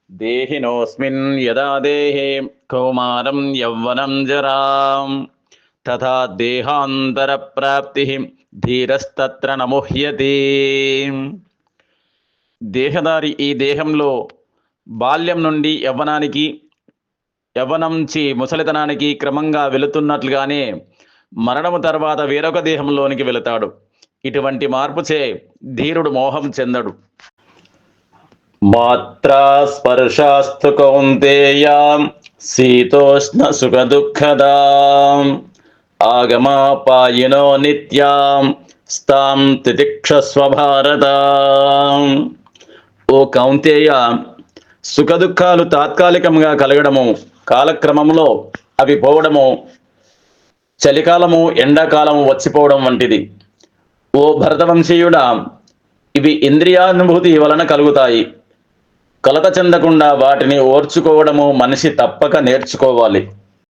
దేహినోస్మిన్ యదా దేహే కౌమారం యౌవనం జరాం తథా దేహాంతర ప్రాప్తి ధీరస్తత్ర నముహ్యతి. దేహదారి ఈ దేహంలో బాల్యం నుండి యవ్వనానికి, యవ్వనం నుంచి ముసలితనానికి క్రమంగా వెళుతున్నట్లుగానే మరణము తర్వాత వేరొక దేహంలోనికి వెళతాడు. ఇటువంటి మార్పుచే ధీరుడు మోహం చెందడు. మాత్రా స్పర్శాస్తు కౌంతేయ శీతోష్ణ సుఖ దుఃఖదాం ఆగమాపాయినో నిత్యాం స్తాం తితిక్షస్వ భారత. ఓ కౌంతేయ, సుఖదుఖాలు తాత్కాలికంగా కలగడము, కాలక్రమంలో అవి పోవడము, చలికాలము ఎండాకాలము వచ్చిపోవడం వంటిది. ఓ భరతవంశీయుడా, ఇవి ఇంద్రియానుభూతి వలన కలుగుతాయి. కలత చెందకుండా వాటిని ఓర్చుకోవడము మనిషి తప్పక నేర్చుకోవాలి.